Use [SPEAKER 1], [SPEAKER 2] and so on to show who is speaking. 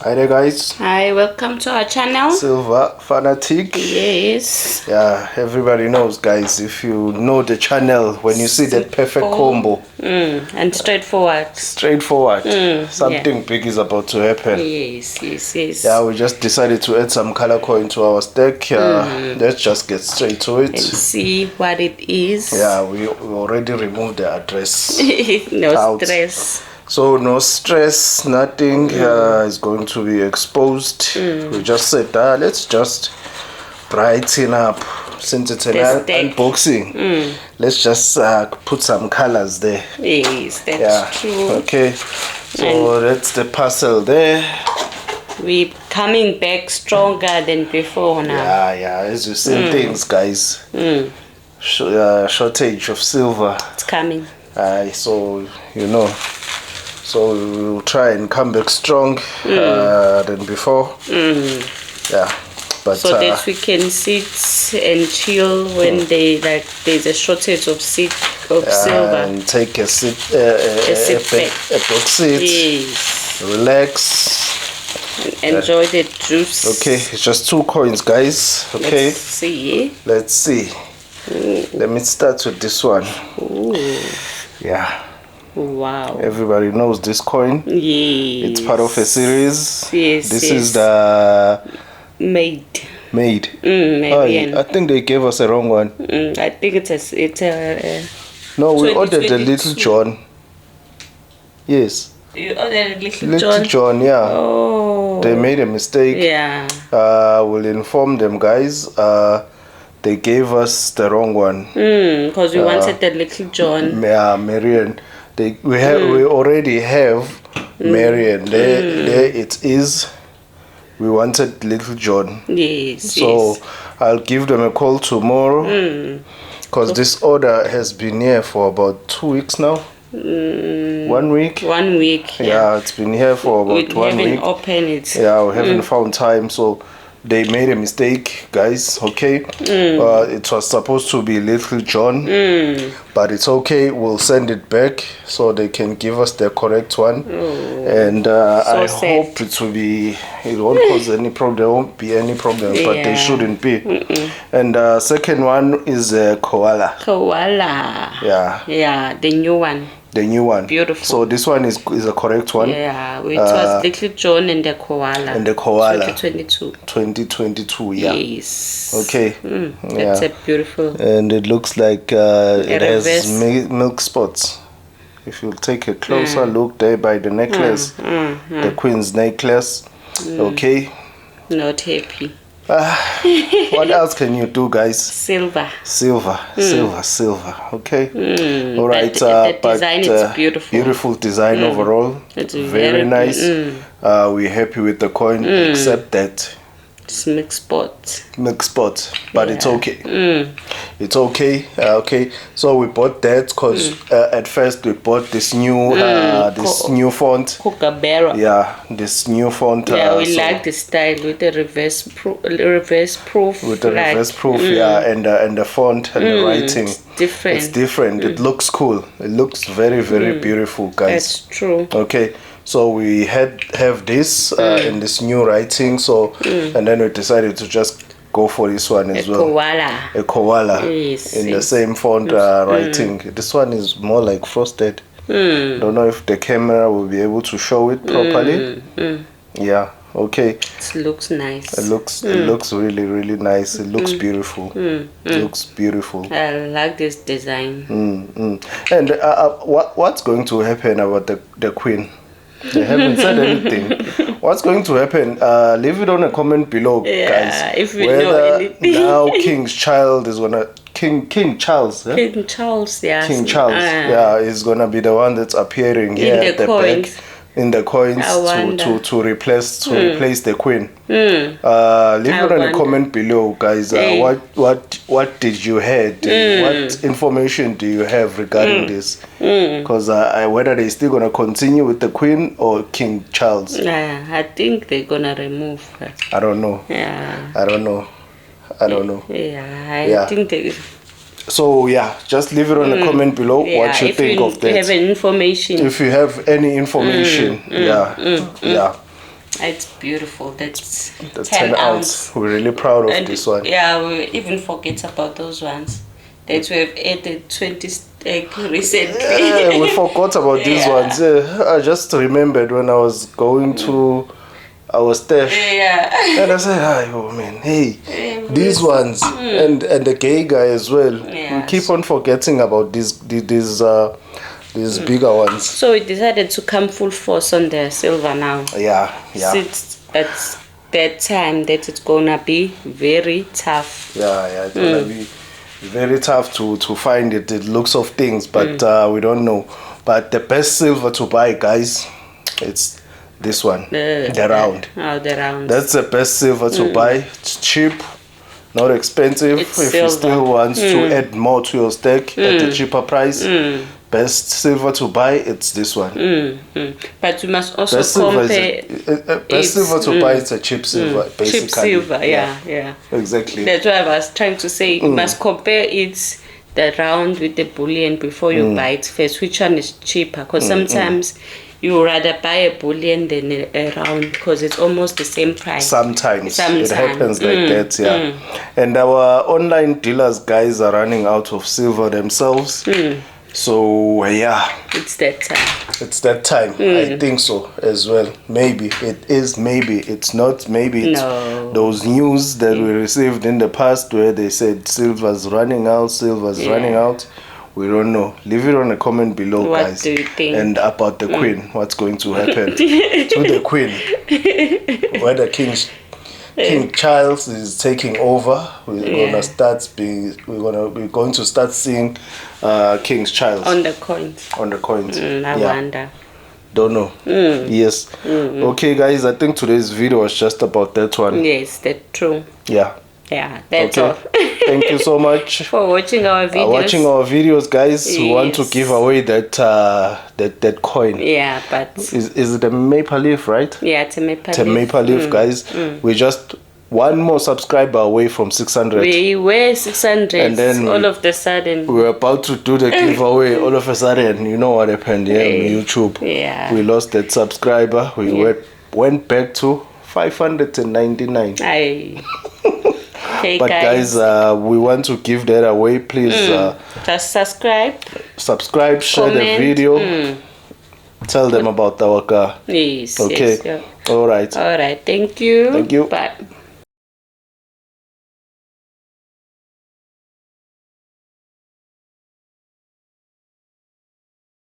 [SPEAKER 1] Hi there guys.
[SPEAKER 2] Hi, welcome to our channel.
[SPEAKER 1] Silver Fanatic.
[SPEAKER 2] Yes.
[SPEAKER 1] Yeah, everybody knows guys, if you know the channel, when you see that perfect combo.
[SPEAKER 2] And straightforward.
[SPEAKER 1] Something big is about to happen.
[SPEAKER 2] Yes.
[SPEAKER 1] Yeah, we just decided to add some color coin to our stack. Let's just get straight to it.
[SPEAKER 2] And see what it is.
[SPEAKER 1] Yeah, we already removed the address.
[SPEAKER 2] No
[SPEAKER 1] out.
[SPEAKER 2] stress.
[SPEAKER 1] So no stress, nothing is going to be exposed. We just said let's just brighten up since it's an unboxing. Let's just put some colors there.
[SPEAKER 2] Yes, that's true.
[SPEAKER 1] Okay, so that's the parcel there.
[SPEAKER 2] We're coming back stronger than before now.
[SPEAKER 1] Yeah, as you see things guys. Shortage of silver.
[SPEAKER 2] It's coming.
[SPEAKER 1] So you know. So we'll try and come back strong than before. Yeah, but
[SPEAKER 2] so that we can sit and chill when there's a shortage of silver
[SPEAKER 1] and take a box seat.
[SPEAKER 2] Yes.
[SPEAKER 1] Relax.
[SPEAKER 2] And enjoy the juice.
[SPEAKER 1] Okay, it's just 2 coins, guys. Okay. Let's see. Let me start with this one. Yeah.
[SPEAKER 2] Wow.
[SPEAKER 1] Everybody knows this coin.
[SPEAKER 2] Yes.
[SPEAKER 1] It's part of a series.
[SPEAKER 2] Yes.
[SPEAKER 1] This is the
[SPEAKER 2] made.
[SPEAKER 1] Maybe. I think they gave us a wrong one.
[SPEAKER 2] I think it's a
[SPEAKER 1] no, we ordered the Little John. Yes.
[SPEAKER 2] You ordered
[SPEAKER 1] Little John, yeah.
[SPEAKER 2] Oh.
[SPEAKER 1] They made a mistake.
[SPEAKER 2] Yeah.
[SPEAKER 1] We'll inform them, guys. They gave us the wrong one.
[SPEAKER 2] Because we wanted the Little John.
[SPEAKER 1] Yeah, Marian. We already have Marian. There it is. We wanted Little John.
[SPEAKER 2] Yes.
[SPEAKER 1] So I'll give them a call tomorrow. Because this order has been here for about 2 weeks now. 1 week.
[SPEAKER 2] 1 week.
[SPEAKER 1] Yeah, it's been here for about 1 week.
[SPEAKER 2] We haven't opened it.
[SPEAKER 1] Yeah, we haven't found time. So they made a mistake, guys. Okay. It was supposed to be Little John, but it's okay. We'll send it back so they can give us the correct one. And I hope it won't cause any problem. There won't be any problem, but they shouldn't be. And second one is koala.
[SPEAKER 2] Yeah, the new one.
[SPEAKER 1] The new one.
[SPEAKER 2] Beautiful.
[SPEAKER 1] So this one is a correct one.
[SPEAKER 2] Yeah, it was Little John and the koala. 2022.
[SPEAKER 1] 2022, yeah.
[SPEAKER 2] Yes.
[SPEAKER 1] Okay.
[SPEAKER 2] That's a beautiful.
[SPEAKER 1] And it looks like it has milk spots. If you take a closer look there by the necklace, the queen's necklace. Okay.
[SPEAKER 2] Not happy.
[SPEAKER 1] What else can you do, guys?
[SPEAKER 2] Silver.
[SPEAKER 1] Okay. All right.
[SPEAKER 2] The design is beautiful.
[SPEAKER 1] Beautiful design overall.
[SPEAKER 2] It's
[SPEAKER 1] very nice. We're happy with the coin, except that
[SPEAKER 2] it's mixed spots.
[SPEAKER 1] But it's okay. It's okay. Okay. So we bought that because at first we bought this new new font.
[SPEAKER 2] Kookaburra.
[SPEAKER 1] Yeah, this new font.
[SPEAKER 2] Yeah, we like the style with the reverse proof.
[SPEAKER 1] With the reverse proof, yeah, and the font and the writing.
[SPEAKER 2] It's
[SPEAKER 1] different. It looks cool. It looks very beautiful, guys.
[SPEAKER 2] That's true.
[SPEAKER 1] Okay. So we have this in this new writing. So and then we decided to just go for this one as well. A koala.
[SPEAKER 2] Yes,
[SPEAKER 1] in the same font writing. This one is more like frosted. Don't know if the camera will be able to show it properly. Yeah. Okay.
[SPEAKER 2] It looks nice.
[SPEAKER 1] It looks really nice. It looks beautiful. Looks beautiful.
[SPEAKER 2] I like this design.
[SPEAKER 1] And what's going to happen about the queen? They haven't said anything. What's going to happen? Leave it on a comment below, guys.
[SPEAKER 2] If you know anything.
[SPEAKER 1] Now King Charles is gonna King Charles. Yeah?
[SPEAKER 2] King Charles, yeah.
[SPEAKER 1] King Charles, yeah, is gonna be the one that's appearing here at the back in the coins to replace the queen. Leave it on a comment below, guys. What did you hear? What information do you have regarding this? Because whether they're still gonna continue with the queen or King Charles.
[SPEAKER 2] I think they're gonna remove her.
[SPEAKER 1] I don't know.
[SPEAKER 2] Yeah.
[SPEAKER 1] I don't know.
[SPEAKER 2] I think they.
[SPEAKER 1] So yeah, just leave it on the comment below what you think of that.
[SPEAKER 2] If you have any information.
[SPEAKER 1] If you have any information,
[SPEAKER 2] It's beautiful. That's
[SPEAKER 1] The
[SPEAKER 2] 10
[SPEAKER 1] 10 ounce. We're really proud of this one.
[SPEAKER 2] Yeah, we even forget about those ones that we have added 20 recently.
[SPEAKER 1] Yeah, we forgot about these ones. Yeah, I just remembered when I was going to our stash.
[SPEAKER 2] Yeah.
[SPEAKER 1] And I said, hi, oh man, hey, these ones. And the gay guy as well.
[SPEAKER 2] Yeah.
[SPEAKER 1] We keep on forgetting about these bigger ones.
[SPEAKER 2] So we decided to come full force on the silver now.
[SPEAKER 1] Yeah.
[SPEAKER 2] Since it's that time that it's gonna be very tough.
[SPEAKER 1] Yeah, it's gonna be very tough to find it. It looks of things, but we don't know. But the best silver to buy, guys, it's this one, the round.
[SPEAKER 2] Oh, the round.
[SPEAKER 1] That's the best silver to buy. It's cheap, not expensive.
[SPEAKER 2] It's
[SPEAKER 1] if
[SPEAKER 2] silver.
[SPEAKER 1] you still want to add more to your stack at a cheaper price, best silver to buy, it's this one.
[SPEAKER 2] But we must also
[SPEAKER 1] Best silver
[SPEAKER 2] compare.
[SPEAKER 1] best silver to buy, it's a cheap silver, basically.
[SPEAKER 2] Cheap silver, yeah.
[SPEAKER 1] Exactly.
[SPEAKER 2] That's what I was trying to say. You must compare it, the round with the bullion, before you buy it first. Which one is cheaper? Because sometimes you rather buy a bullion than a round because it's almost the same price.
[SPEAKER 1] Sometimes. It happens like that, yeah. And our online dealers, guys, are running out of silver themselves. So yeah,
[SPEAKER 2] it's that time.
[SPEAKER 1] It's that time. I think so as well. Maybe it is, maybe it's not, maybe it's those news that we received in the past where they said silver's running out, running out. We don't know. Leave it on a comment below,
[SPEAKER 2] what
[SPEAKER 1] guys.
[SPEAKER 2] Do you think?
[SPEAKER 1] And about the queen, what's going to happen to the queen? Whether King Charles is taking over, we're going to start seeing King Charles
[SPEAKER 2] on the coins. I wonder.
[SPEAKER 1] Don't know. Yes. Okay, guys, I think today's video was just about that one.
[SPEAKER 2] Yes, that's true. Yeah, that's all.
[SPEAKER 1] Thank you so much
[SPEAKER 2] for watching our videos.
[SPEAKER 1] Guys. Yes. We want to give away that coin.
[SPEAKER 2] Yeah, but
[SPEAKER 1] is it a maple leaf, right?
[SPEAKER 2] Yeah, it's a maple leaf.
[SPEAKER 1] It's a maple leaf, guys. We're just one more subscriber away from 600.
[SPEAKER 2] We were 600, and then all of a sudden
[SPEAKER 1] we were about to do the giveaway. All of a sudden, you know what happened on YouTube?
[SPEAKER 2] Yeah,
[SPEAKER 1] we lost that subscriber. We went back to 599.
[SPEAKER 2] Okay,
[SPEAKER 1] but guys, we want to give that away. Please
[SPEAKER 2] just subscribe,
[SPEAKER 1] share
[SPEAKER 2] comment,
[SPEAKER 1] the video, tell them about our car.
[SPEAKER 2] Yes.
[SPEAKER 1] Okay.
[SPEAKER 2] Yes, yeah.
[SPEAKER 1] All right.
[SPEAKER 2] Thank you.
[SPEAKER 1] Thank you.
[SPEAKER 2] Bye.